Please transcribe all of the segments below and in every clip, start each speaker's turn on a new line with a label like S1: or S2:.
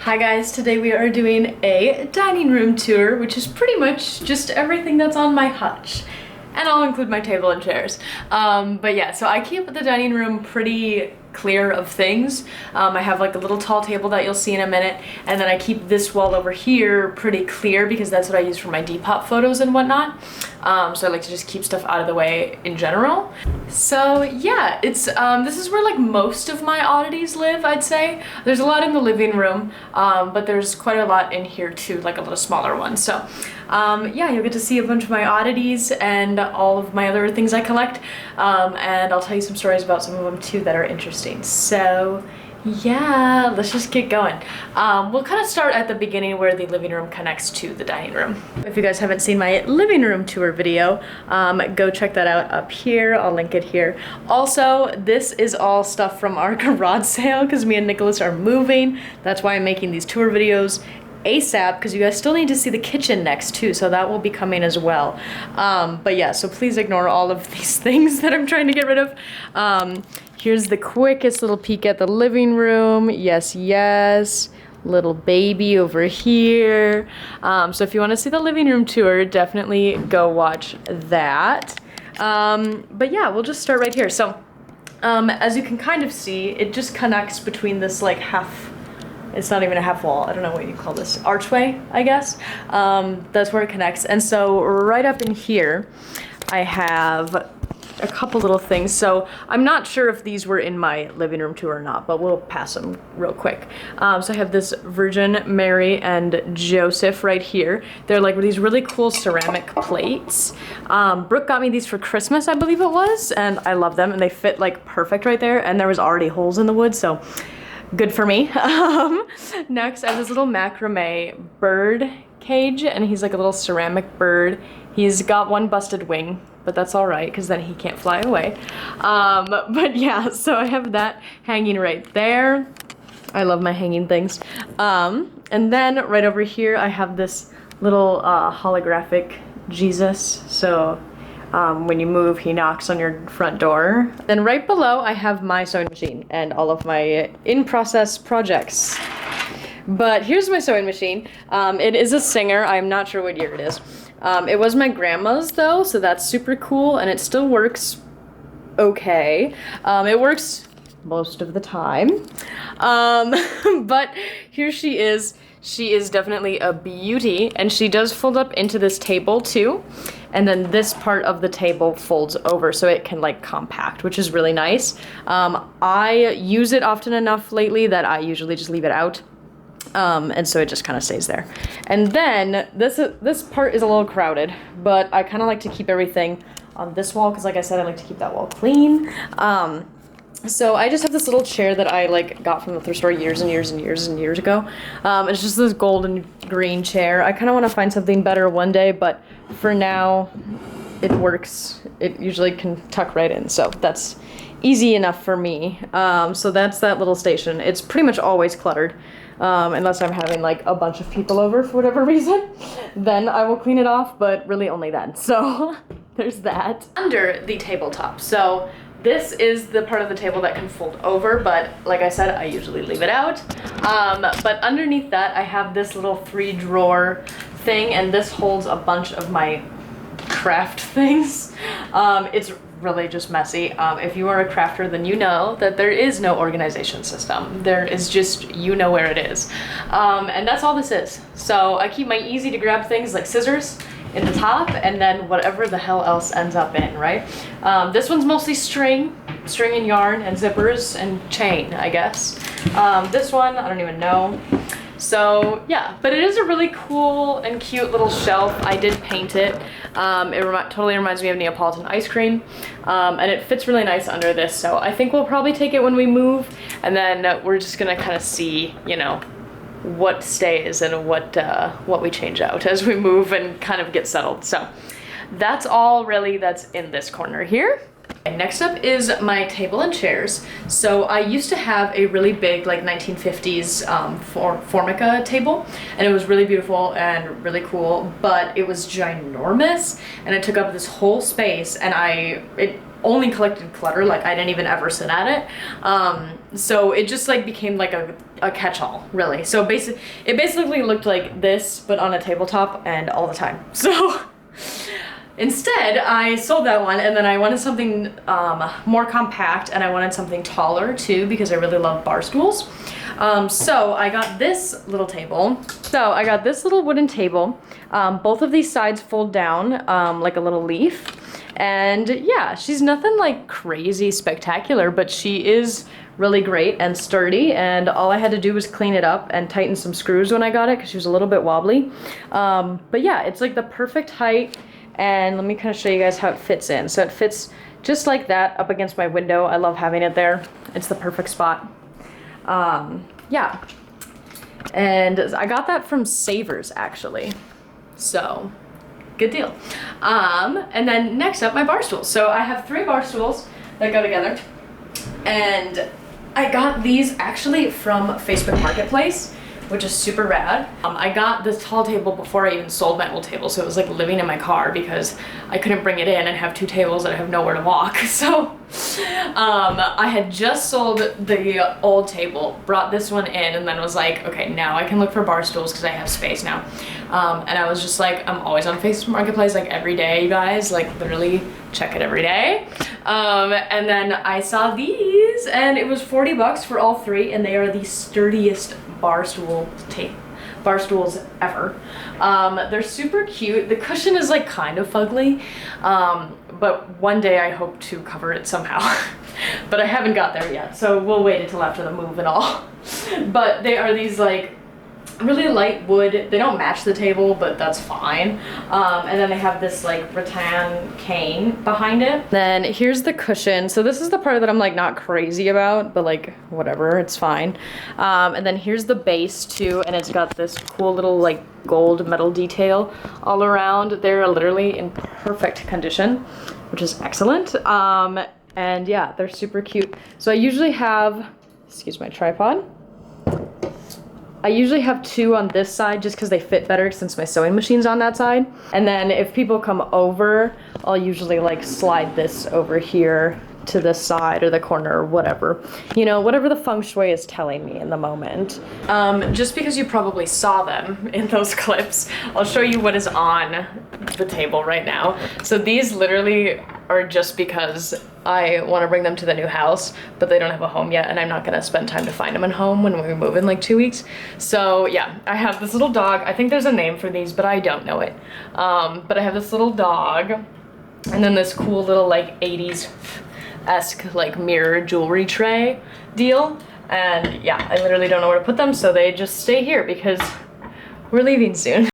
S1: Hi guys, today we are doing a dining room tour, which is pretty much just everything that's on my hutch. And I'll include my table and chairs. But yeah, so I keep the dining room pretty clear of things. I have like a little tall table that you'll see in a minute, and then I keep this wall over here pretty clear because that's what I use for my Depop photos and whatnot. So I like to just keep stuff out of the way in general. So yeah, it's this is where like most of my oddities live, I'd say. There's a lot in the living room, but there's quite a lot in here too, like a little smaller one. So yeah, you'll get to see a bunch of my oddities and all of my other things I collect, and I'll tell you some stories about some of them too that are interesting. So yeah, let's just get going. We'll kind of start at the beginning where the living room connects to the dining room. If you guys haven't seen my living room tour video, go check that out up here. I'll link it here. Also, this is all stuff from our garage sale because me and Nicholas are moving. That's why I'm making these tour videos ASAP, because you guys still need to see the kitchen next too, so that will be coming as well. But yeah, so please ignore all of these things that I'm trying to get rid of. Here's the quickest little peek at the living room. Yes, yes. Little baby over here. So if you want to see the living room tour, definitely go watch that. But yeah, we'll just start right here. So as you can kind of see, it just connects between this like half, it's not even a half wall, I don't know what you call this, archway, I guess. That's where it connects. And so right up in here, I have a couple little things. So I'm not sure if these were in my living room tour or not, but we'll pass them real quick. So I have this Virgin Mary and Joseph right here. They're like these really cool ceramic plates. Brooke got me these for Christmas, I believe it was, and I love them, and they fit like perfect right there, and there was already holes in the wood, so good for me. Next, I have this little macrame bird cage, and he's like a little ceramic bird. He's got one busted wing, but that's all right, because then he can't fly away. But yeah, so I have that hanging right there. I love my hanging things. And then right over here, I have this little holographic Jesus. So when you move, he knocks on your front door. Then right below, I have my sewing machine and all of my in-process projects. But here's my sewing machine. It is a Singer. I'm not sure what year it is. It was my grandma's though, so that's super cool, and it still works okay. It works most of the time. But here she is. She is definitely a beauty, and she does fold up into this table too. And then this part of the table folds over so it can like compact, which is really nice. I use it often enough lately that I usually just leave it out. And so it just kind of stays there. And then this part is a little crowded, but I kind of like to keep everything on this wall because, like I said, I like to keep that wall clean. So I just have this little chair that I like got from the thrift store years and years and years and years ago. It's just this golden green chair. I kind of want to find something better one day, but for now it works. It usually can tuck right in, so that's easy enough for me. So that's that little station. It's pretty much always cluttered. Unless I'm having like a bunch of people over for whatever reason, then I will clean it off, but really only then. So there's that. Under the tabletop. So this is the part of the table that can fold over, but like I said, I usually leave it out. But underneath that, I have this little 3-drawer thing, and this holds a bunch of my craft things. It's really just messy. If you are a crafter, then you know that there is no organization system. There is just, you know where it is. And that's all this is. So I keep my easy to grab things like scissors in the top, and then whatever the hell else ends up in, right? This one's mostly string and yarn and zippers and chain, I guess. This one, I don't even know. So yeah, but it is a really cool and cute little shelf. I did paint it. It totally reminds me of Neapolitan ice cream, and it fits really nice under this. So I think we'll probably take it when we move, and then we're just gonna kind of see, you know, what stays and what we change out as we move and kind of get settled. So that's all really that's in this corner here. Next up is my table and chairs. So I used to have a really big like 1950s Formica table, and it was really beautiful and really cool, but it was ginormous and it took up this whole space, and it only collected clutter. Like I didn't even ever sit at it. So it just like became like a catch-all, really. So it basically looked like this, but on a tabletop and all the time. So instead, I sold that one, and then I wanted something more compact, and I wanted something taller too, because I really love bar stools. So I got this little table. So I got this little wooden table. Both of these sides fold down like a little leaf. And yeah, she's nothing like crazy spectacular, but she is really great and sturdy, and all I had to do was clean it up and tighten some screws when I got it because she was a little bit wobbly. But yeah, it's like the perfect height. And let me kind of show you guys how it fits in. So it fits just like that up against my window. I love having it there. It's the perfect spot. Yeah. And I got that from Savers, actually. So, good deal. And then next up, my bar stools. So I have 3 bar stools that go together. And I got these actually from Facebook Marketplace, which is super rad. I got this tall table before I even sold my old table, so it was like living in my car because I couldn't bring it in and have 2 tables and I have nowhere to walk. So I had just sold the old table, brought this one in, and then was like, okay, now I can look for bar stools because I have space now. And I was just like, I'm always on Facebook Marketplace like every day, you guys, like literally check it every day. And then I saw these, and it was 40 bucks for all 3, and they are the sturdiest bar stools ever. They're super cute. The cushion is like kind of fugly, but one day I hope to cover it somehow. But I haven't got there yet, so we'll wait until after the move and all. But they are these like really light wood. They don't match the table, but that's fine. And then they have this like rattan cane behind it. Then here's the cushion. So this is the part that I'm like not crazy about, but like whatever, it's fine. And then here's the base too, and it's got this cool little like gold metal detail all around. They're literally in perfect condition, which is excellent. And yeah, they're super cute. So I usually have, excuse my tripod. I usually have 2 on this side just because they fit better since my sewing machine's on that side. And then if people come over, I'll usually like slide this over here to the side or the corner or whatever. You know, whatever the feng shui is telling me in the moment. Just because you probably saw them in those clips, I'll show you what is on the table right now. So these literally are just because I want to bring them to the new house, but they don't have a home yet, and I'm not gonna spend time to find them a home when we move in like 2 weeks. So yeah, I have this little dog. I think there's a name for these, but I don't know it. But I have this little dog, and then this cool little like 80s-esque like mirror jewelry tray deal. And yeah, I literally don't know where to put them, so they just stay here because we're leaving soon.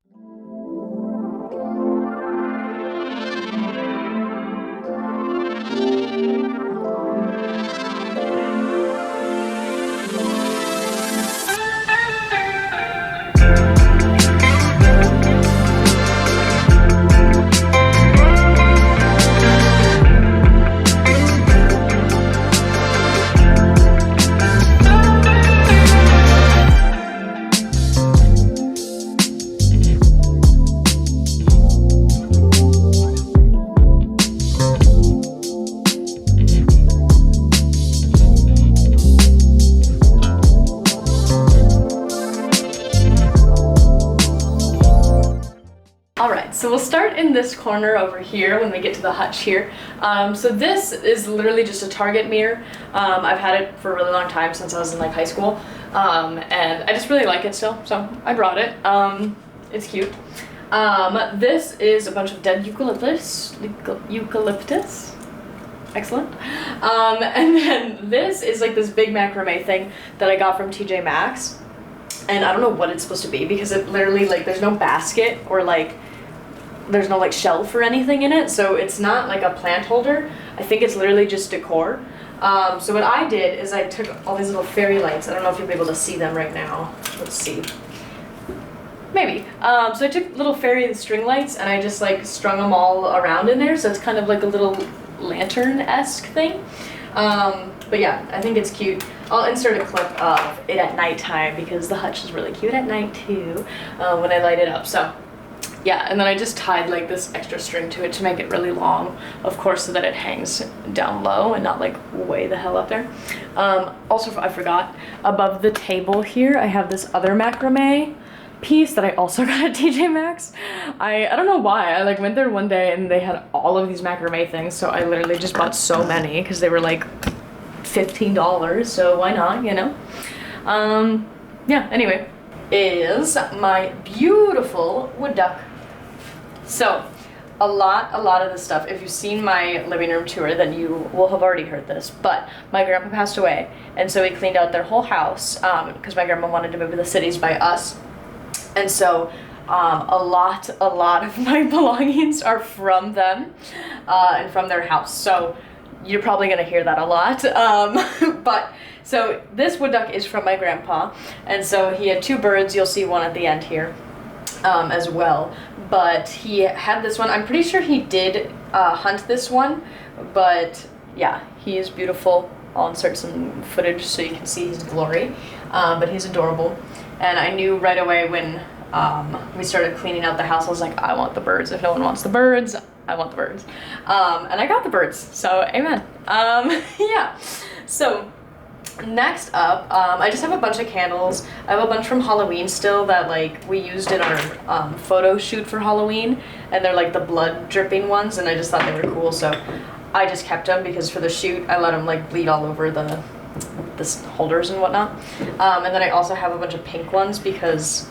S1: So we'll start in this corner over here when we get to the hutch here. So this is literally just a Target mirror. I've had it for a really long time, since I was in like high school. And I just really like it still, so I brought it. It's cute. This is a bunch of dead eucalyptus. Excellent. And then this is like this big macrame thing that I got from TJ Maxx. And I don't know what it's supposed to be because it literally like there's no basket or like there's no like shelf or anything in it, so it's not like a plant holder. I think it's literally just decor. So what I did is I took all these little fairy lights. I don't know if you'll be able to see them right now. Let's see. Maybe. So I took little fairy string lights and I just like strung them all around in there, so it's kind of like a little lantern-esque thing. But yeah, I think it's cute. I'll insert a clip of it at nighttime because the hutch is really cute at night too, when I light it up. So yeah, and then I just tied like this extra string to it to make it really long, of course, so that it hangs down low and not like way the hell up there. Also, I forgot, above the table here, I have this other macrame piece that I also got at TJ Maxx. I don't know why, I like went there one day and they had all of these macrame things, so I literally just bought so many because they were like $15, so why not, you know? Yeah, anyway, is my beautiful wood duck. So a lot of this stuff, if you've seen my living room tour, then you will have already heard this, but my grandpa passed away, and so we cleaned out their whole house because my grandma wanted to move to the cities by us. And so a lot of my belongings are from them and from their house. So you're probably gonna hear that a lot. But so this wood duck is from my grandpa. And so he had 2 birds. You'll see one at the end here as well. But he had this one. I'm pretty sure he did hunt this one. But yeah, he is beautiful. I'll insert some footage so you can see his glory. But he's adorable. And I knew right away when we started cleaning out the house, I was like, I want the birds. If no one wants the birds, I want the birds. And I got the birds, so amen. Yeah, so next up, I just have a bunch of candles. I have a bunch from Halloween still that like we used in our photo shoot for Halloween, and they're like the blood dripping ones, and I just thought they were cool, so I just kept them because for the shoot, I let them like bleed all over the holders and whatnot. And then I also have a bunch of pink ones because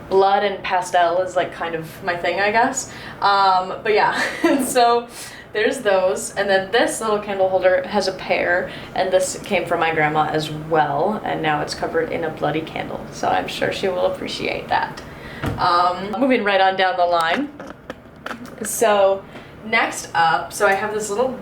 S1: blood and pastel is like kind of my thing, I guess. But yeah, so there's those. And then this little candle holder has a pair, and this came from my grandma as well, and now it's covered in a bloody candle, so I'm sure she will appreciate that. Moving right on down the line. So next up, so I have this little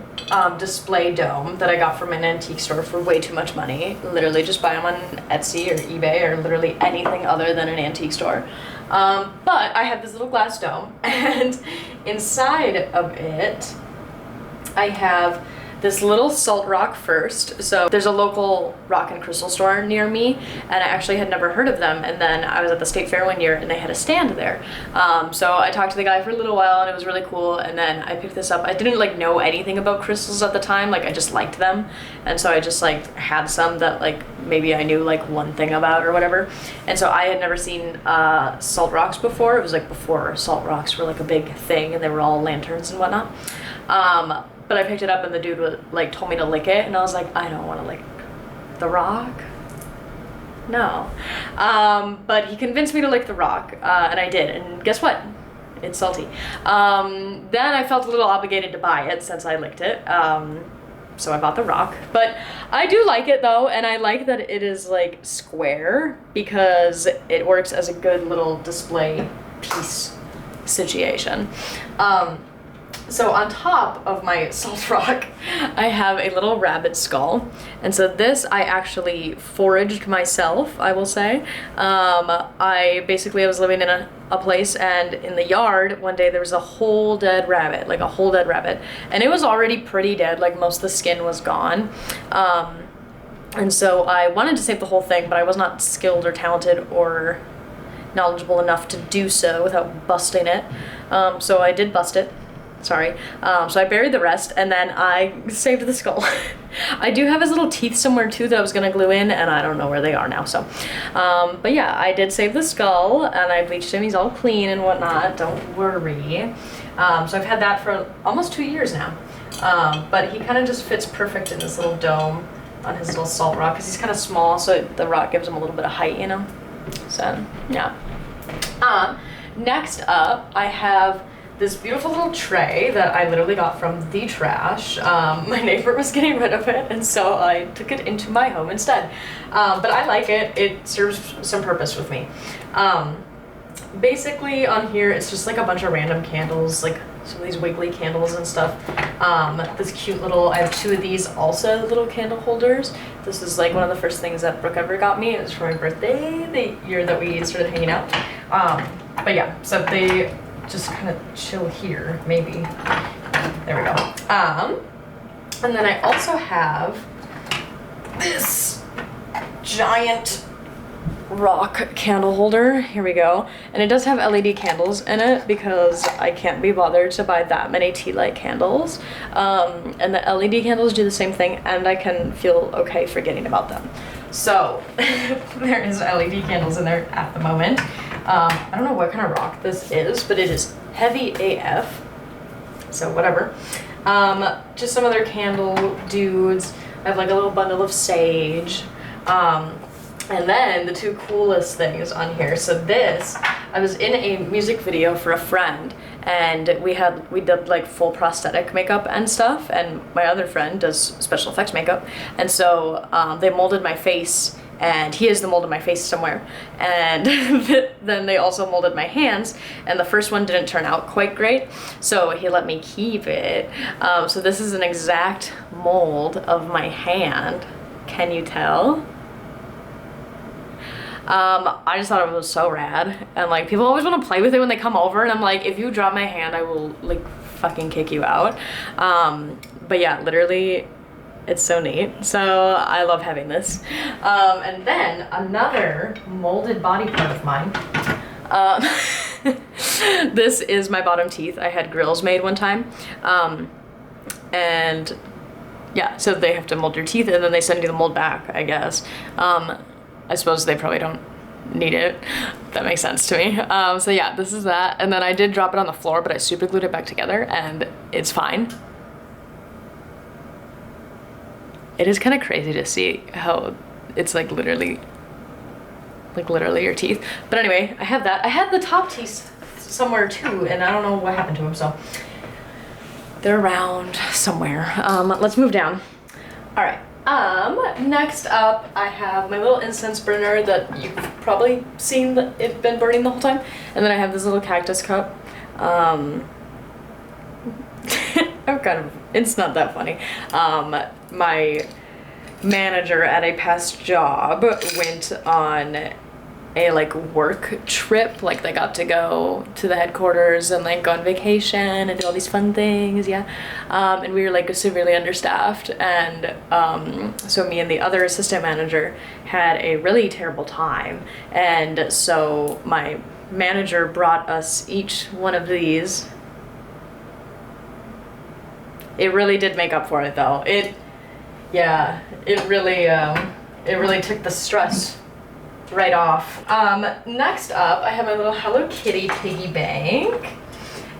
S1: display dome that I got from an antique store for way too much money. Literally just buy them on Etsy or eBay or literally anything other than an antique store. But I have this little glass dome, and inside of it I have this little salt rock first. So there's a local rock and crystal store near me, and I actually had never heard of them, and then I was at the state fair one year and they had a stand there. So I talked to the guy for a little while and it was really cool, and then I picked this up. I didn't like know anything about crystals at the time, like I just liked them, and so I just like had some that like maybe I knew like one thing about or whatever. And so I had never seen salt rocks before. It was like before salt rocks were like a big thing and they were all lanterns and whatnot. But I picked it up and the dude was, like, told me to lick it, and I was like, I don't want to lick the rock. No. But he convinced me to lick the rock, and I did, and guess what? It's salty. Then I felt a little obligated to buy it since I licked it, so I bought the rock. But I do like it though, and I like that it is like square because it works as a good little display piece situation. So on top of my salt rock, I have a little rabbit skull. And so this I actually foraged myself, I will say. I was living in a place, and in the yard one day there was a whole dead rabbit, like a whole dead rabbit. And it was already pretty dead, like most of the skin was gone. And so I wanted to save the whole thing, but I was not skilled or talented or knowledgeable enough to do so without busting it. So I did bust it. Sorry. So I buried the rest, and then I saved the skull. I do have his little teeth somewhere too that I was gonna glue in, and I don't know where they are now, so. But yeah, I did save the skull, and I bleached him. He's all clean and whatnot, don't worry. So I've had that for almost 2 years now. But he kind of just fits perfect in this little dome on his little salt rock, because he's kind of small, so the rock gives him a little bit of height, you know? So, yeah. Next up, I have this beautiful little tray that I literally got from the trash. My neighbor was getting rid of it, and so I took it into my home instead. But I like it. It serves some purpose with me. Basically on here, it's just like a bunch of random candles, like some of these wiggly candles and stuff. This cute little, I have 2 of these also, little candle holders. This is like one of the first things that Brooke ever got me. It was for my birthday, the year that we started hanging out. But yeah, so they just kind of chill here, maybe. There we go. And then I also have this giant rock candle holder. Here we go. And it does have LED candles in it because I can't be bothered to buy that many tea light candles. And the LED candles do the same thing, and I can feel okay forgetting about them. So there is LED candles in there at the moment. I don't know what kind of rock this is, but it is heavy AF. So whatever. Just some other candle dudes. I have like a little bundle of sage. And then the two coolest things on here. So this, I was in a music video for a friend, and we did like full prosthetic makeup and stuff, and my other friend does special effects makeup, and so they molded my face, and he has the mold of my face somewhere, and then they also molded my hands, and the first one didn't turn out quite great, so he let me keep it. So this is an exact mold of my hand. Can you tell? I just thought it was so rad, and like people always want to play with it when they come over, and I'm like, if you drop my hand, I will like fucking kick you out. But yeah, literally it's so neat. So I love having this. And then another molded body part of mine. This is my bottom teeth. I had grills made one time, and yeah, so they have to mold your teeth, and then they send you the mold back, I guess. I suppose they probably don't need it. That makes sense to me. So yeah, this is that. And then I did drop it on the floor, but I super glued it back together, and it's fine. It is kind of crazy to see how it's like literally your teeth. But anyway, I have that. I had the top teeth somewhere too, and I don't know what happened to them, so they're around somewhere. Let's move down. All right. Next up, I have my little incense burner that you've probably seen that it's been burning the whole time. And then I have this little cactus cup. It's not that funny. My manager at a past job went on a like work trip, like they got to go to the headquarters and like go on vacation and do all these fun things, yeah. And we were like severely understaffed, and so me and the other assistant manager had a really terrible time, and so my manager brought us each one of these. It really did make up for it though. It really took the stress right off. Next up, I have my little Hello Kitty piggy bank.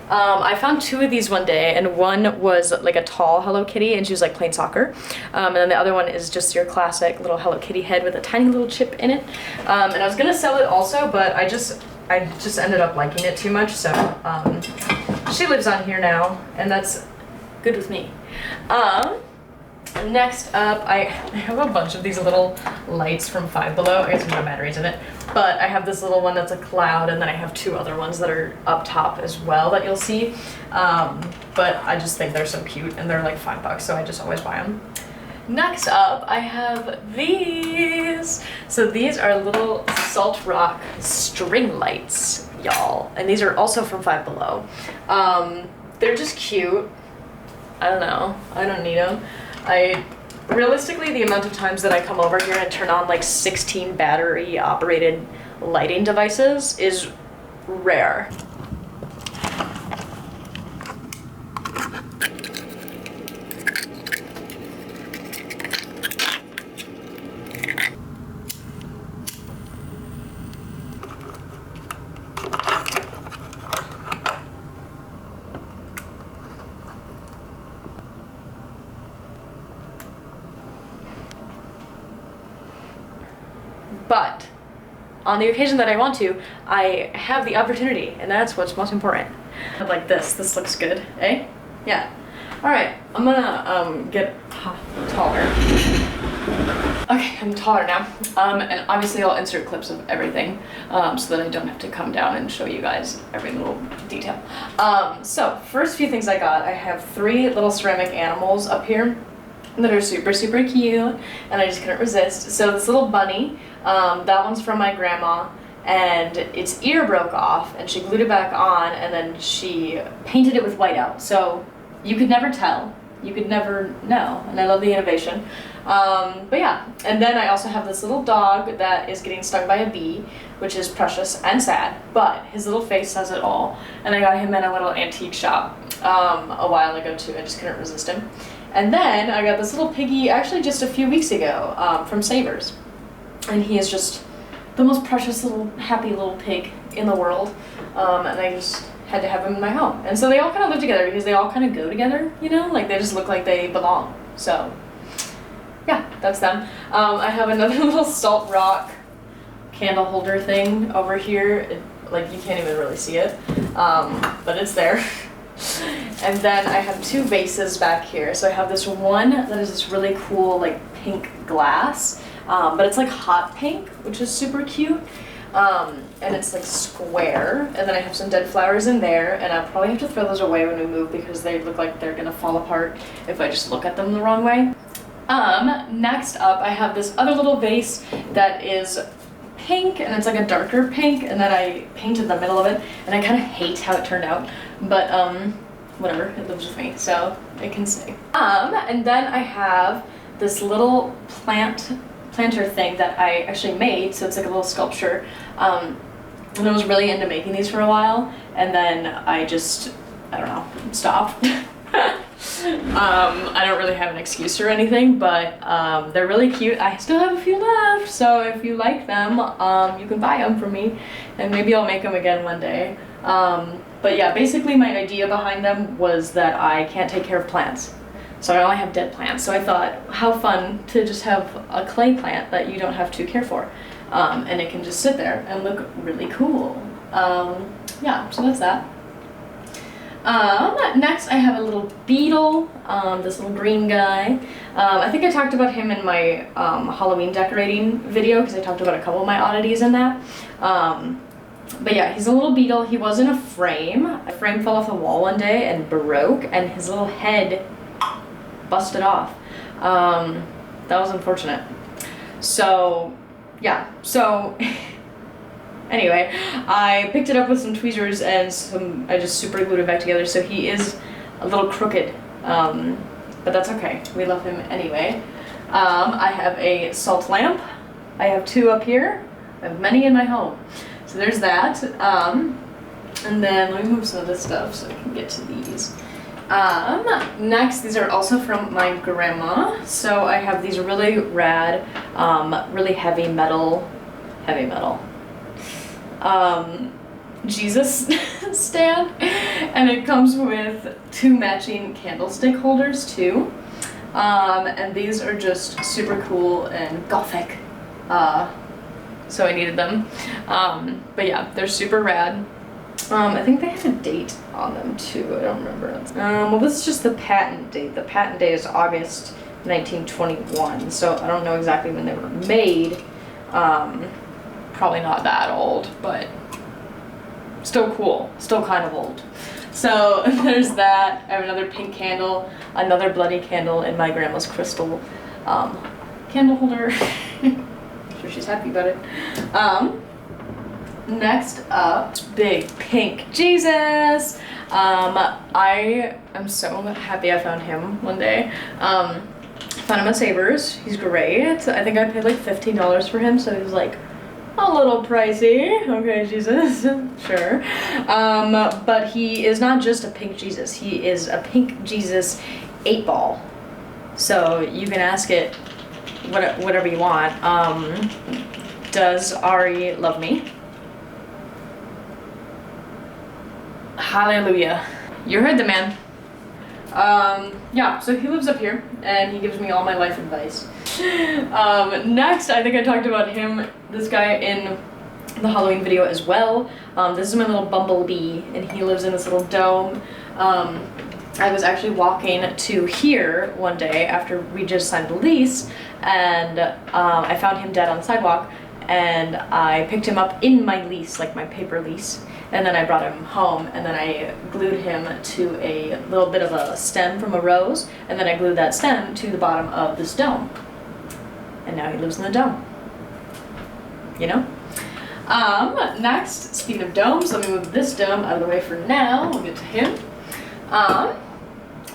S1: I found two of these one day, and one was like a tall Hello Kitty, and she was like playing soccer. And then the other one is just your classic little Hello Kitty head with a tiny little chip in it. And I was gonna sell it also, but I just ended up liking it too much, so she lives on here now, and that's good with me. Next up, I have a bunch of these little lights from Five Below. I guess there's no batteries in it, but I have this little one that's a cloud, and then I have two other ones that are up top as well that you'll see. But I just think they're so cute, and they're like $5, so I just always buy them. Next up, I have these. So these are little Salt Rock string lights, y'all, and these are also from Five Below. They're just cute. I don't know. I don't need them. Realistically, the amount of times that I come over here and turn on like 16 battery operated lighting devices is rare. But on the occasion that I want to, I have the opportunity, and that's what's most important. Like this looks good, eh? Yeah. All right, I'm gonna get taller. Okay, I'm taller now. And obviously I'll insert clips of everything so that I don't have to come down and show you guys every little detail. So first few things I got, I have 3 little ceramic animals up here that are super, super cute, and I just couldn't resist. So this little bunny, that one's from my grandma, and its ear broke off, and she glued it back on, and then she painted it with whiteout. So you could never tell. You could never know, and I love the innovation. But yeah, and then I also have this little dog that is getting stung by a bee, which is precious and sad, but his little face says it all. And I got him at a little antique shop a while ago too. I just couldn't resist him. And then I got this little piggy actually just a few weeks ago from Savers, and he is just the most precious little happy little pig in the world, and I just had to have him in my home. And so they all kind of live together because they all kind of go together, you know, like they just look like they belong. So yeah, that's them. I have another little salt rock candle holder thing over here. Like you can't even really see it, but it's there. And then I have two vases back here. So I have this one that is this really cool like pink glass, but it's like hot pink, which is super cute. And it's like square, and then I have some dead flowers in there, and I'll probably have to throw those away when we move because they look like they're gonna fall apart if I just look at them the wrong way. Next up I have this other little vase that is pink, and it's like a darker pink, and then I painted the middle of it, and I kind of hate how it turned out, but whatever, it lives with me, so it can stay. And then I have this little planter thing that I actually made, so it's like a little sculpture. And I was really into making these for a while, and then I just, I don't know, stopped. I don't really have an excuse or anything, but they're really cute. I still have a few left, so if you like them, you can buy them from me, and maybe I'll make them again one day. But yeah, basically my idea behind them was that I can't take care of plants. So I only have dead plants. So I thought, how fun to just have a clay plant that you don't have to care for. And it can just sit there and look really cool. Yeah, so that's that. Next I have a little beetle, this little green guy. I think I talked about him in my Halloween decorating video because I talked about a couple of my oddities in that. But yeah, he's a little beetle. He was in a frame. A frame fell off the wall one day and broke, and his little head busted off. That was unfortunate. So yeah, so anyway, I picked it up with some tweezers and I just super glued it back together, so he is a little crooked, but that's okay, we love him anyway. I have a salt lamp. I have two up here. I have many in my home. So there's that. And then let me move some of this stuff so I can get to these. Next, these are also from my grandma. So I have these really rad, really heavy metal, Jesus stand, and it comes with two matching candlestick holders too. And these are just super cool and gothic, so I needed them. But yeah, they're super rad. I think they have a date on them too, I don't remember. Well, this is just the patent date. The patent date is August 1921, so I don't know exactly when they were made. Probably not that old, but still cool, still kind of old. So there's that. I have another pink candle, another bloody candle in my grandma's crystal candle holder. I'm sure she's happy about it. Next up, big pink Jesus. I am so happy I found him one day. Found him at Savers. He's great. I think I paid like $15 for him, so he was like a little pricey. Okay, Jesus, sure. But he is not just a pink Jesus. He is a pink Jesus 8-ball. So you can ask it whatever you want. Does Ari love me? Hallelujah. You heard the man. Yeah, so he lives up here, and he gives me all my life advice. Next, I think I talked about him, this guy, in the Halloween video as well. This is my little bumblebee, and he lives in this little dome. I was actually walking to here one day after we just signed the lease, and I found him dead on the sidewalk, and I picked him up in my lease, like my paper lease, and then I brought him home, and then I glued him to a little bit of a stem from a rose, and then I glued that stem to the bottom of this dome. And now he lives in the dome. You know? Next, speaking of domes, let me move this dome out of the way for now. We'll get to him.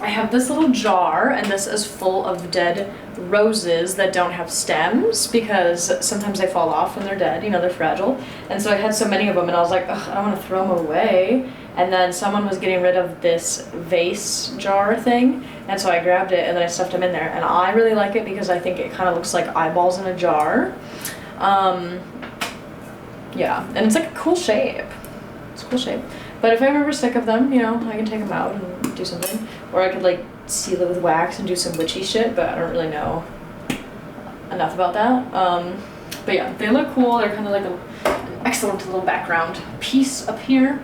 S1: I have this little jar, and this is full of dead roses that don't have stems because sometimes they fall off when they're dead, you know, they're fragile. And so I had so many of them and I was like, ugh, I don't want to throw them away. And then someone was getting rid of this vase jar thing, and so I grabbed it and then I stuffed them in there. And I really like it because I think it kind of looks like eyeballs in a jar. Yeah, and it's like a cool shape. It's a cool shape. But if I'm ever sick of them, you know, I can take them out and do something. Or I could like seal it with wax and do some witchy shit, but I don't really know enough about that. But yeah, they look cool. They're kind of like an excellent little background piece up here.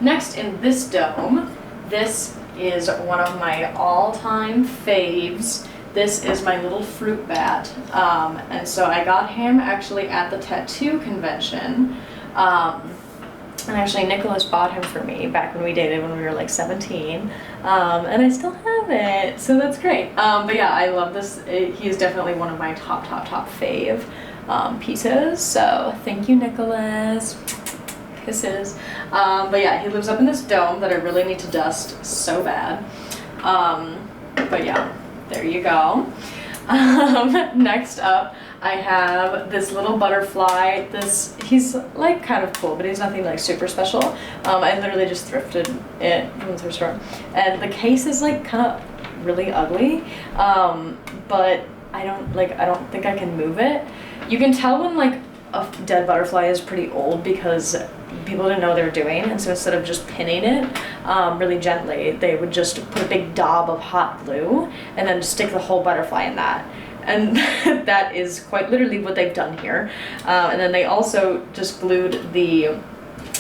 S1: Next in this dome, this is one of my all-time faves. This is my little fruit bat. And so I got him actually at the tattoo convention. And actually Nicholas bought him for me back when we dated when we were like 17. And I still have it, so that's great. But yeah, I love this. He is definitely one of my top fave pieces. So thank you, Nicholas. Kisses. But yeah, he lives up in this dome that I really need to dust so bad. But yeah, there you go. Next up, I have this little butterfly. He's like kind of cool, but he's nothing like super special. I literally just thrifted it from the thrift store. And the case is like kind of really ugly, but I don't think I can move it. You can tell when like a dead butterfly is pretty old because people didn't know what they were doing, and so instead of just pinning it really gently, they would just put a big daub of hot glue and then stick the whole butterfly in that. And that is quite literally what they've done here. And then they also just glued the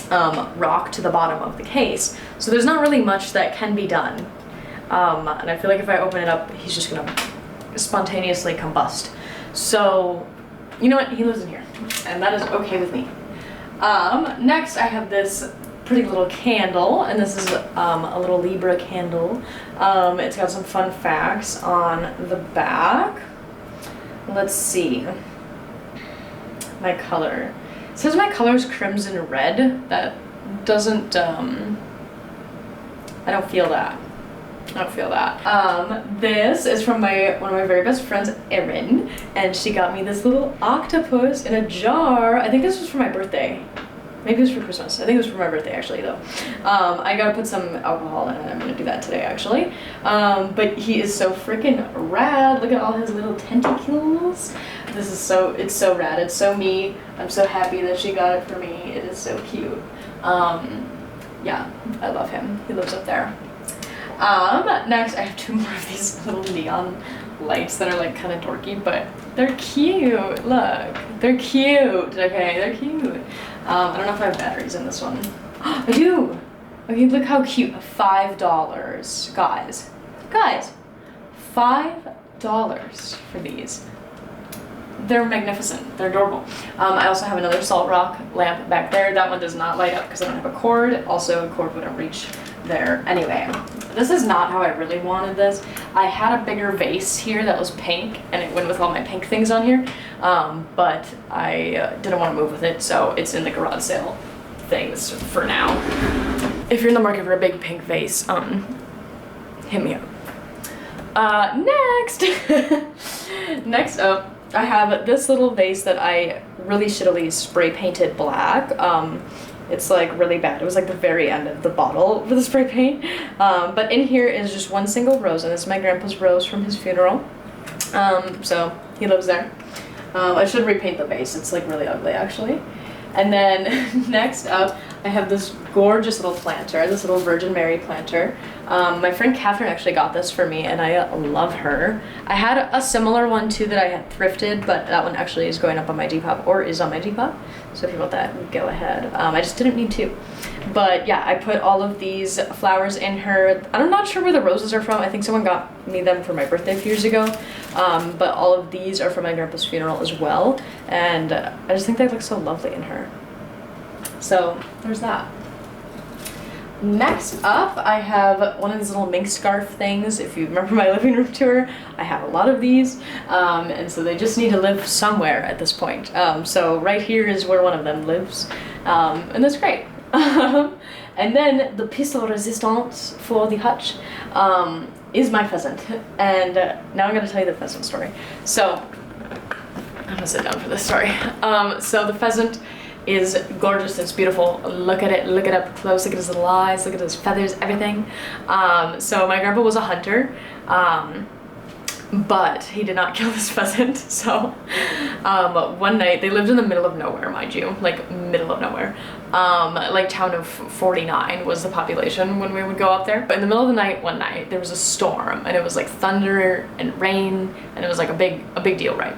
S1: rock to the bottom of the case. So there's not really much that can be done. And I feel like if I open it up, he's just gonna spontaneously combust. So, you know what? He lives in here, and that is okay with me. Next, I have this pretty little candle, and this is a little Libra candle. It's got some fun facts on the back. Let's see. My color. It says my color is crimson red. That doesn't, I don't feel that. I don't feel that. This is from one of my very best friends, Erin, and she got me this little octopus in a jar. I think this was for my birthday. Maybe it was for Christmas. I think it was for my birthday actually though. I gotta put some alcohol in it. I'm gonna do that today actually. But he is so freaking rad. Look at all his little tentacles. It's so rad. It's so me. I'm so happy that she got it for me. It is so cute. Yeah, I love him. He lives up there. Next I have two more of these little neon lights that are like kind of dorky, but they're cute. Look, they're cute. Okay, they're cute. I don't know if I have batteries in this one. I do. Okay, look how cute. $5, guys. Guys, $5 for these. They're magnificent. They're adorable. I also have another salt rock lamp back there. That one does not light up because I don't have a cord. Also, a cord wouldn't reach there. Anyway, this is not how I really wanted this. I had a bigger vase here that was pink, and it went with all my pink things on here, but I didn't want to move with it, so it's in the garage sale things for now. If you're in the market for a big pink vase, hit me up. Next! Next up, I have this little vase that I really shittily spray painted black. It's like really bad. It was like the very end of the bottle for the spray paint. But in here is just one single rose, and this is my grandpa's rose from his funeral. So he lives there. I should repaint the vase. It's like really ugly actually. And then next up, I have this gorgeous little planter, this little Virgin Mary planter. My friend Catherine actually got this for me, and I love her. I had a similar one too that I had thrifted, but that one actually is going up on my Depop, or is on my Depop. So if you want that, go ahead. I just didn't need to. But yeah, I put all of these flowers in her. I'm not sure where the roses are from. I think someone got me them for my birthday a few years ago. But all of these are from my grandpa's funeral as well. And I just think they look so lovely in her. So there's that. Next up, I have one of these little mink scarf things. If you remember my living room tour, I have a lot of these, and so they just need to live somewhere at this point. So right here is where one of them lives, and that's great. And then the piece de resistance for the hutch is my pheasant. And now I'm gonna tell you the pheasant story. So, I'm gonna sit down for this story. So the pheasant is gorgeous, it's beautiful. Look at it, look it up close, look at his little eyes, look at his feathers, everything. So my grandpa was a hunter, but he did not kill this pheasant. So one night, they lived in the middle of nowhere, mind you, like middle of nowhere. Like town of 49 was the population when we would go up there. But in the middle of the night, one night, there was a storm, and it was like thunder and rain, and it was like a big deal, right?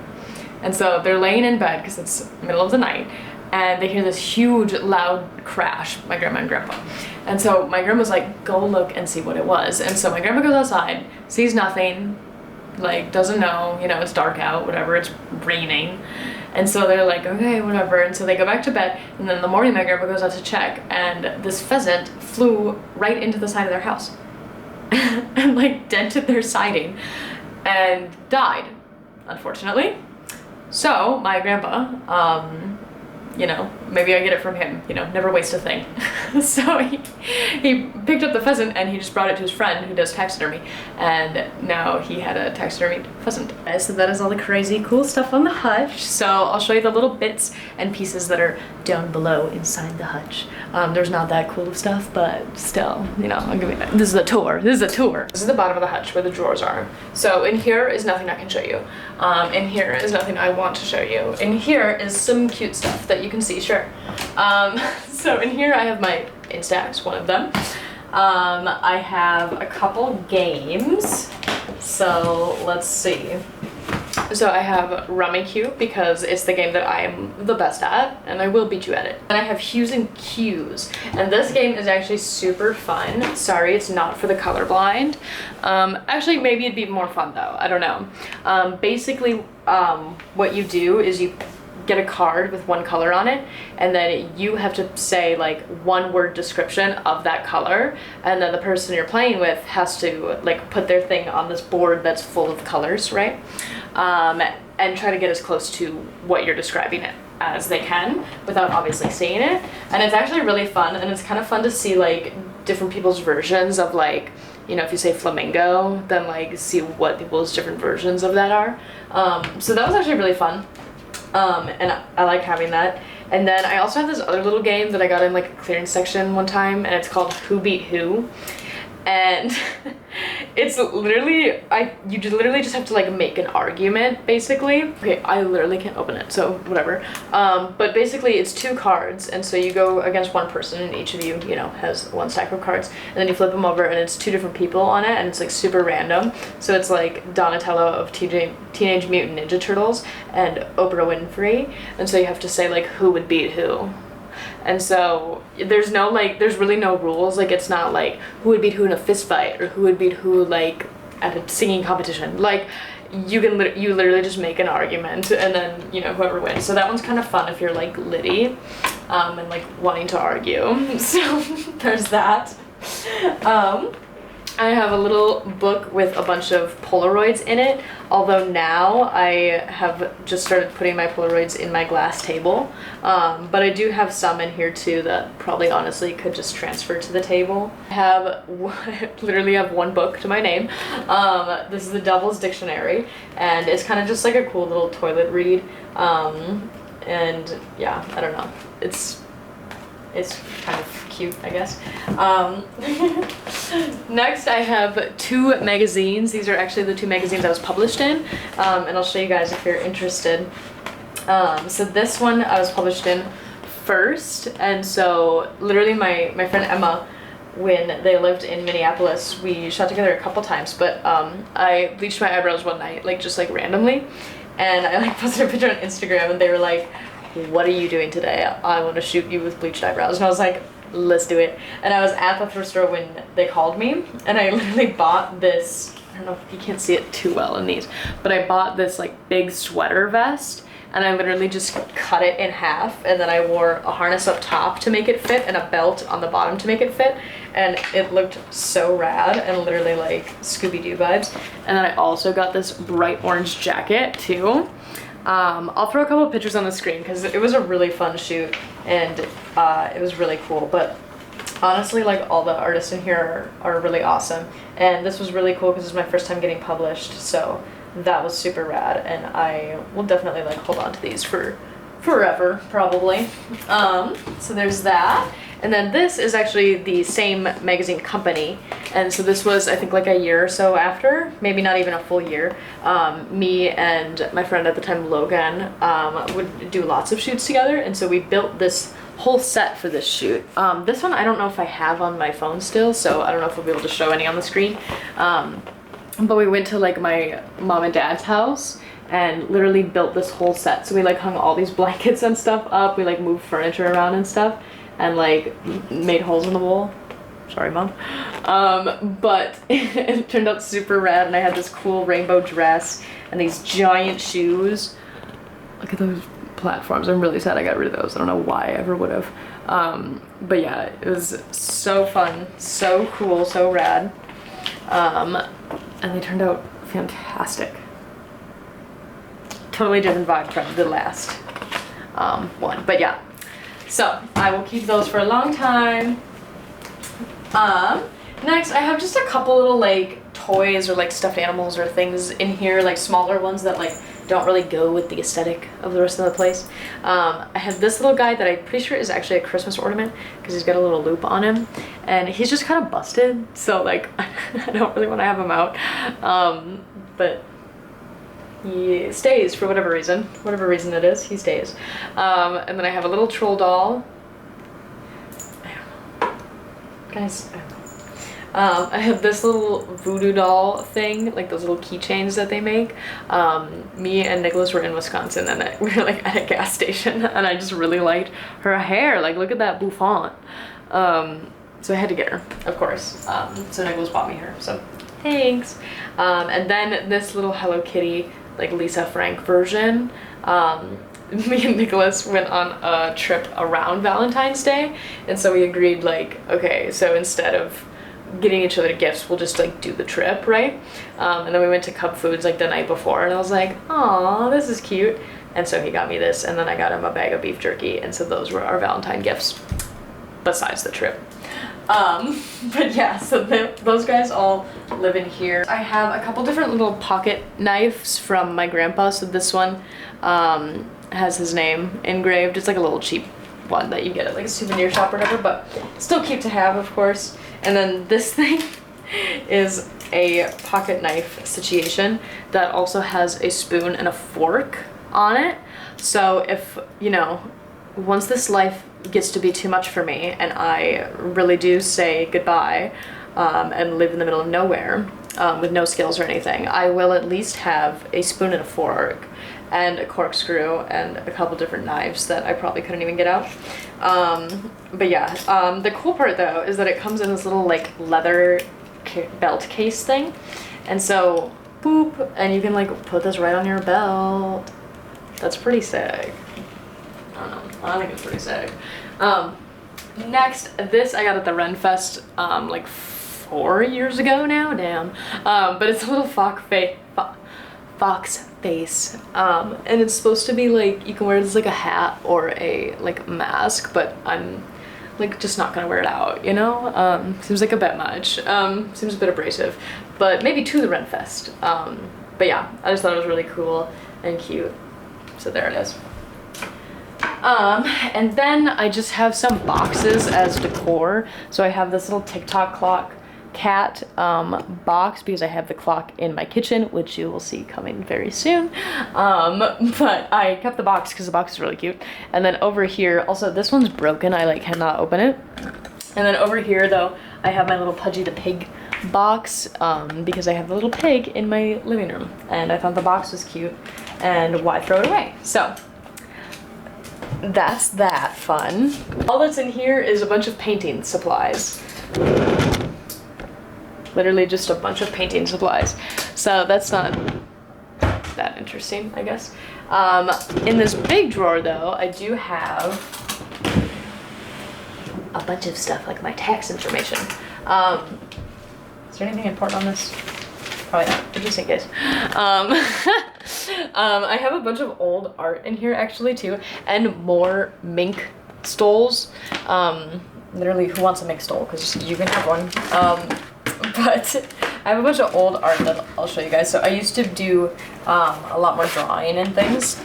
S1: And so they're laying in bed because it's middle of the night, and they hear this huge loud crash, my grandma and grandpa. And so my grandma's like, go look and see what it was. And so my grandma goes outside, sees nothing, like doesn't know, you know, it's dark out, whatever, it's raining. And so they're like, okay, whatever. And so they go back to bed, and then in the morning my grandpa goes out to check, and this pheasant flew right into the side of their house and like dented their siding and died, unfortunately. So my grandpa, you know, maybe I get it from him, you know, never waste a thing. So he picked up the pheasant and he just brought it to his friend who does taxidermy, and now he had a taxidermied pheasant. So that is all the crazy cool stuff on the hutch. So I'll show you the little bits and pieces that are down below inside the hutch. There's not that cool stuff, but still, you know, I'll give you that. This is a tour. This is a tour. This is the bottom of the hutch where the drawers are. So in here is nothing I can show you. In here is nothing I want to show you. In here is some cute stuff that you can see, sure. So in here I have my Instax, one of them. I have a couple games. So let's see. So I have Rummikub because it's the game that I am the best at, and I will beat you at it. And I have Hues and Cues, and this game is actually super fun. Sorry, it's not for the colorblind. Actually, maybe it'd be more fun though, I don't know. Basically, what you do is you get a card with one color on it, and then you have to say like one word description of that color, and then the person you're playing with has to like put their thing on this board that's full of colors, right? And try to get as close to what you're describing it as they can without obviously saying it. And it's actually really fun, and it's kind of fun to see like different people's versions of, like, you know, if you say flamingo, then like see what people's different versions of that are. So that was actually really fun. And I like having that. And then I also have this other little game that I got in like a clearance section one time, and it's called Who Beat Who. And it's literally, you literally just have to like make an argument, basically. Okay, I literally can't open it, so whatever. But basically it's two cards, and so you go against one person, and each of you, you know, has one stack of cards, and then you flip them over, and it's two different people on it, and it's like super random. So it's like Donatello of Teenage Mutant Ninja Turtles and Oprah Winfrey, and so you have to say like who would beat who. And so there's no like, there's really no rules. Like, it's not like who would beat who in a fist fight or who would beat who like at a singing competition. Like, you literally just make an argument, and then, you know, whoever wins. So that one's kind of fun if you're like litty and like wanting to argue. So there's that. I have a little book with a bunch of Polaroids in it, although now I have just started putting my Polaroids in my glass table. But I do have some in here too that probably honestly could just transfer to the table. I literally have one book to my name. This is the Devil's Dictionary, and it's kind of just like a cool little toilet read. And yeah, I don't know. It's kind of cute, I guess. Next I have two magazines. These are actually the two magazines I was published in, and I'll show you guys if you're interested. So this one I was published in first, and so literally my friend Emma, when they lived in Minneapolis, we shot together a couple times, but I bleached my eyebrows one night, like just like randomly, and I like posted a picture on Instagram, and they were like, what are you doing today? I want to shoot you with bleached eyebrows. And I was like, let's do it. And I was at the thrift store when they called me, and I literally bought this, I don't know if you can't see it too well in these, but I bought this like big sweater vest, and I literally just cut it in half, and then I wore a harness up top to make it fit and a belt on the bottom to make it fit, and it looked so rad and literally like Scooby-Doo vibes. And then I also got this bright orange jacket too. I'll throw a couple of pictures on the screen because it was a really fun shoot and it was really cool. But honestly, like all the artists in here are really awesome. And this was really cool because this is my first time getting published. So that was super rad. And I will definitely like hold on to these for forever, probably. So there's that. And then this is actually the same magazine company. And so this was, I think, like a year or so after, maybe not even a full year. Me and my friend at the time, Logan, would do lots of shoots together. And so we built this whole set for this shoot. This one I don't know if I have on my phone still, so I don't know if we'll be able to show any on the screen. But we went to like my mom and dad's house and literally built this whole set. So we like hung all these blankets and stuff up. We like moved furniture around and stuff and like made holes in the wall. Sorry, Mom. But it turned out super rad, and I had this cool rainbow dress and these giant shoes. Look at those platforms. I'm really sad I got rid of those. I don't know why I ever would have. But yeah, it was so fun, so cool, so rad. And they turned out fantastic. Totally different vibe from the last one, but yeah. So I will keep those for a long time. Next, I have just a couple little like toys or like stuffed animals or things in here, like smaller ones that like don't really go with the aesthetic of the rest of the place. I have this little guy that I'm pretty sure is actually a Christmas ornament because he's got a little loop on him, and he's just kind of busted, so like I don't really want to have him out, but he stays for whatever reason it is, he stays. And then I have a little troll doll. Guys, I have this little voodoo doll thing, like those little keychains that they make. Me and Nicholas were in Wisconsin, and we were like at a gas station, and I just really liked her hair. Like, look at that bouffant. So I had to get her, of course. So Nicholas bought me her, so thanks. And then this little Hello Kitty, like Lisa Frank version. Me and Nicholas went on a trip around Valentine's Day, and so we agreed like, okay, so instead of getting each other gifts, we'll just like do the trip, right? And then we went to Cub Foods like the night before, and I was like, aw, this is cute. And so he got me this, and then I got him a bag of beef jerky, and so those were our Valentine gifts besides the trip. But yeah, so those guys all live in here. I have a couple different little pocket knives from my grandpa. So this one has his name engraved. It's like a little cheap one that you get at like a souvenir shop or whatever, but still cute to have, of course. And then this thing is a pocket knife situation that also has a spoon and a fork on it. So if, you know, once this life gets to be too much for me and I really do say goodbye and live in the middle of nowhere with no skills or anything, I will at least have a spoon and a fork and a corkscrew and a couple different knives that I probably couldn't even get out. But yeah, the cool part though is that it comes in this little like leather belt case thing, and so boop, and you can like put this right on your belt. That's pretty sick. I don't know, I think it's pretty sick. Next, this I got at the Renfest like 4 years ago now, damn. But it's a little fox face, and it's supposed to be like, you can wear this like a hat or a like mask, but I'm like just not gonna wear it out, you know? Seems like a bit much, seems a bit abrasive, but maybe to the Renfest. But yeah, I just thought it was really cool and cute, so there it is. And then I just have some boxes as decor. So I have this little TikTok clock cat box because I have the clock in my kitchen, which you will see coming very soon. But I kept the box because the box is really cute. And then over here, also this one's broken, I like cannot open it. And then over here though, I have my little Pudgy the pig box because I have the little pig in my living room, and I thought the box was cute and why throw it away? So that's that fun. All that's in here is a bunch of painting supplies. Literally just a bunch of painting supplies. So that's not that interesting, I guess. In this big drawer though, I do have a bunch of stuff like my tax information. Is there anything important on this? Probably not, but just in case. I have a bunch of old art in here actually too, and more mink stools. Literally, who wants a mink stole? Because you can have one. But I have a bunch of old art that I'll show you guys. So I used to do a lot more drawing and things,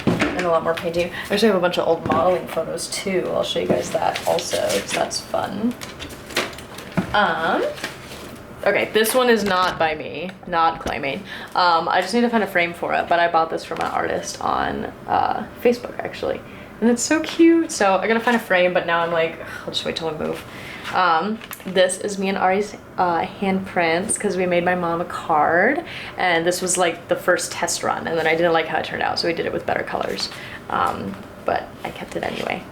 S1: and a lot more painting. I actually have a bunch of old modeling photos too. I'll show you guys that also, because that's fun. Okay, this one is not by me, not claiming. I just need to find a frame for it, but I bought this from an artist on Facebook actually. And it's so cute. So I gotta find a frame, but now I'm like, I'll just wait till I move. This is me and Ari's handprints, because we made my mom a card, and this was like the first test run, and then I didn't like how it turned out, so we did it with better colors. But I kept it anyway.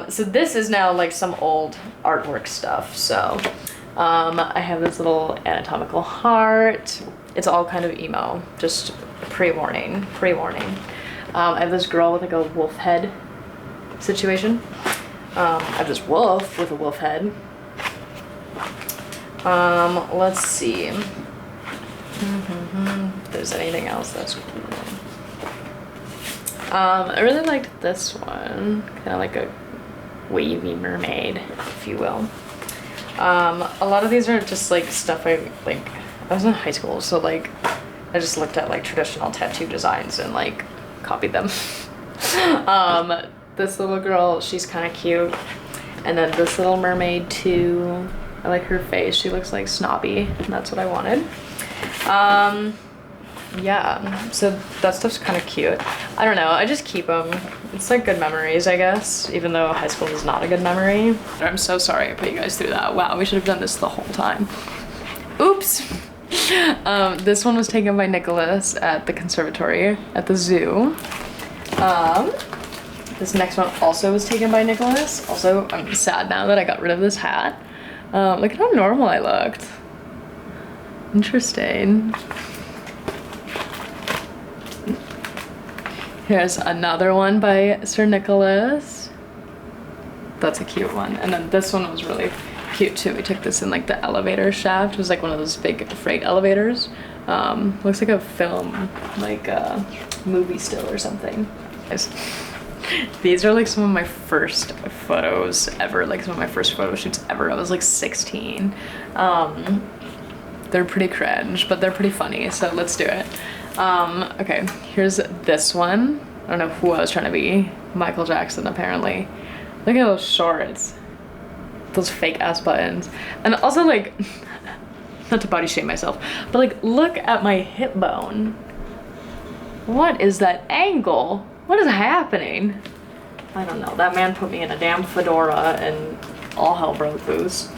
S1: So this is now like some old artwork stuff. So I have this little anatomical heart. It's all kind of emo, just pre-warning. I have this girl with like a wolf head situation. I have this wolf with a wolf head. Let's see. If there's anything else that's cool. I really liked this one. Kind of like a wavy mermaid, if you will. A lot of these are just like stuff I was in high school, so like I just looked at like traditional tattoo designs and like copied them. This little girl, she's kind of cute. And then this little mermaid too. I like her face. She looks like snobby, and that's what I wanted. Yeah, so that stuff's kind of cute. I don't know, I just keep them. It's like good memories, I guess, even though high school is not a good memory. I'm so sorry I put you guys through that. Wow, we should have done this the whole time. Oops. This one was taken by Nicholas at the conservatory at the zoo. This next one also was taken by Nicholas. Also, I'm sad now that I got rid of this hat. Look at how normal I looked. Interesting. Here's another one by Sir Nicholas. That's a cute one. And then this one was really cute too. We took this in like the elevator shaft. It was like one of those big freight elevators. Looks like a film, like a movie still or something. These are like some of my first photos ever, like some of my first photo shoots ever. I was like 16. They're pretty cringe, but they're pretty funny, so let's do it. Okay, here's this one. I don't know who I was trying to be. Michael Jackson, apparently. Look at those shorts. Those fake ass buttons. And also like, not to body shame myself, but like, look at my hip bone. What is that angle? What is happening? I don't know. That man put me in a damn fedora and all hell broke loose.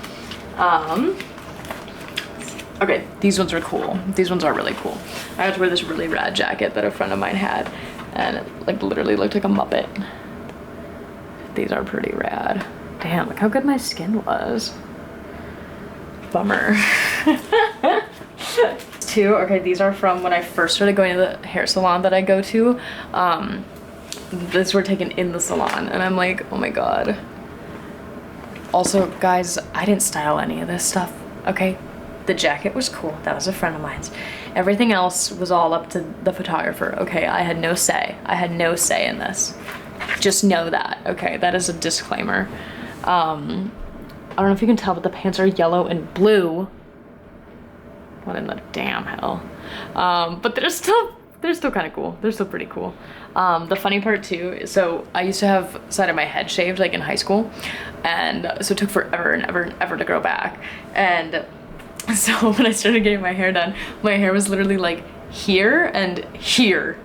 S1: Okay, these ones are cool. These ones are really cool. I got to wear this really rad jacket that a friend of mine had, and it like literally looked like a Muppet. These are pretty rad. Damn, look how good my skin was. Bummer. Okay, these are from when I first started going to the hair salon that I go to. These were taken in the salon, and I'm like, oh my god. Also, guys, I didn't style any of this stuff, okay? The jacket was cool. That was a friend of mine's. Everything else was all up to the photographer, okay? I had no say. I had no say in this. Just know that, okay? That is a disclaimer. I don't know if you can tell, but the pants are yellow and blue. What in the damn hell? But they're still kind of cool. They're still pretty cool. The funny part too is, so I used to have side of my head shaved like in high school, and so it took forever and ever and ever to grow back. And so when I started getting my hair done, my hair was literally like here and here,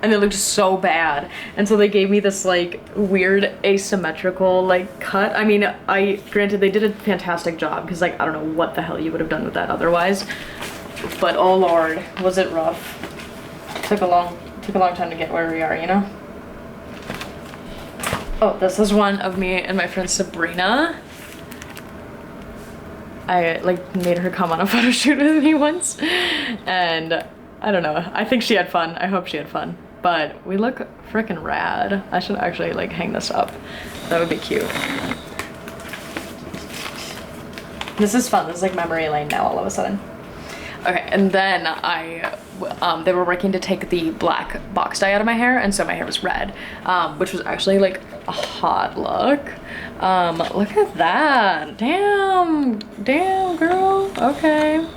S1: and it looked so bad. And so they gave me this like weird asymmetrical like cut. I mean, granted they did a fantastic job, because like I don't know what the hell you would have done with that otherwise, but oh lord, was it rough. Took a long time to get where we are, you know? Oh, this is one of me and my friend Sabrina. I like made her come on a photo shoot with me once, and I don't know, I think she had fun. I hope she had fun, but we look freaking rad. I should actually like hang this up. That would be cute. This is fun. This is like memory lane now all of a sudden. Okay, and then they were working to take the black box dye out of my hair, and so my hair was red, which was actually like a hot look. Look at that. Damn, girl. Okay.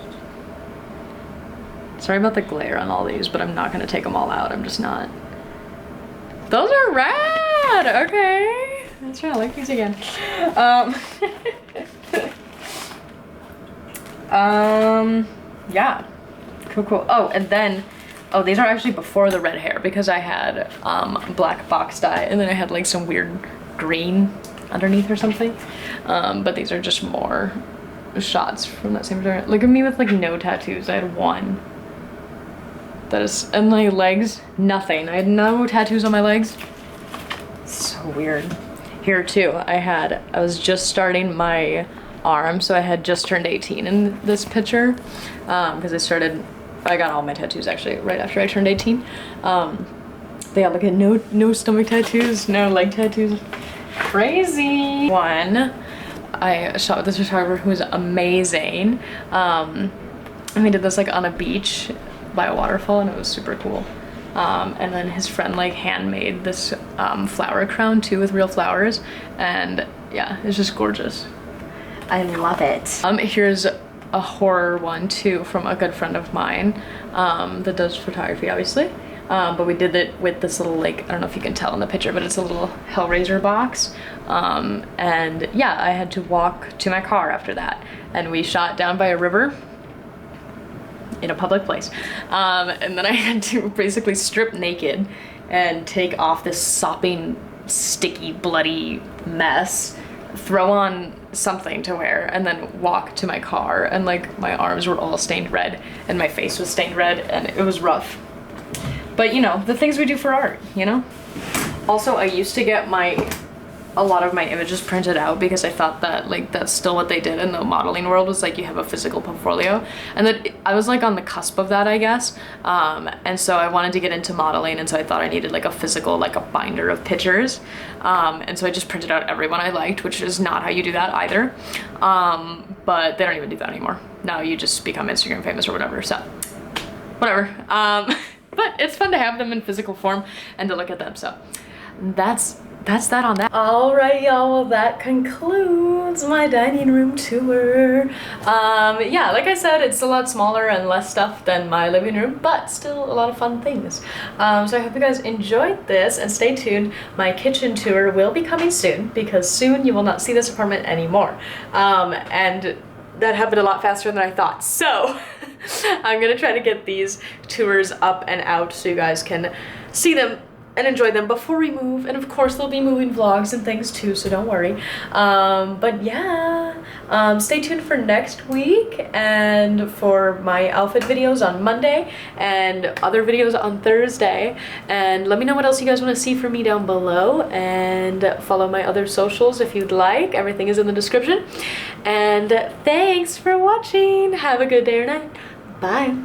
S1: Sorry about the glare on all these, but I'm not gonna take them all out. I'm just not. Those are rad. Okay. Let's try to like these again. Yeah. Cool. Oh, and then, oh, these are actually before the red hair because I had black box dye and then I had like some weird green underneath or something. But these are just more shots from that same time. Look at me with like no tattoos. I had one. That is, and my legs, nothing. I had no tattoos on my legs. So weird. Here too, I was just starting my arm, so I had just turned 18 in this picture, because I got all my tattoos actually right after I turned 18. They had like no stomach tattoos, no leg tattoos. Crazy. One, I shot with this photographer who was amazing. And we did this like on a beach by a waterfall, and it was super cool. And then his friend like handmade this flower crown too with real flowers, and yeah, it's just gorgeous. I love it. Here's a horror one too from a good friend of mine that does photography, obviously. But we did it with this little, like, I don't know if you can tell in the picture, but it's a little Hellraiser box. And yeah, I had to walk to my car after that, and we shot down by a river in a public place. And then I had to basically strip naked and take off this sopping, sticky, bloody mess, throw on something to wear, and then walk to my car, and like my arms were all stained red and my face was stained red, and it was rough. But you know, the things we do for art, you know? Also, I used to get a lot of my images printed out because I thought that like that's still what they did in the modeling world, was like you have a physical portfolio, and that I was like on the cusp of that, I guess. And so I wanted to get into modeling, and so I thought I needed like a physical, like a binder of pictures. And so I just printed out everyone I liked, which is not how you do that either. But they don't even do that anymore. Now you just become Instagram famous or whatever, so whatever. But it's fun to have them in physical form and to look at them, so that's that on that. All right, y'all, well, that concludes my dining room tour. Yeah, like I said, it's a lot smaller and less stuff than my living room, but still a lot of fun things. So I hope you guys enjoyed this, and stay tuned. My kitchen tour will be coming soon, because soon you will not see this apartment anymore. And that happened a lot faster than I thought. So I'm gonna try to get these tours up and out so you guys can see them and enjoy them before we move. And of course there'll be moving vlogs and things too, so don't worry. But yeah, stay tuned for next week and for my outfit videos on Monday and other videos on Thursday. And let me know what else you guys want to see from me down below, and follow my other socials if you'd like. Everything is in the description. And thanks for watching. Have a good day or night. Bye.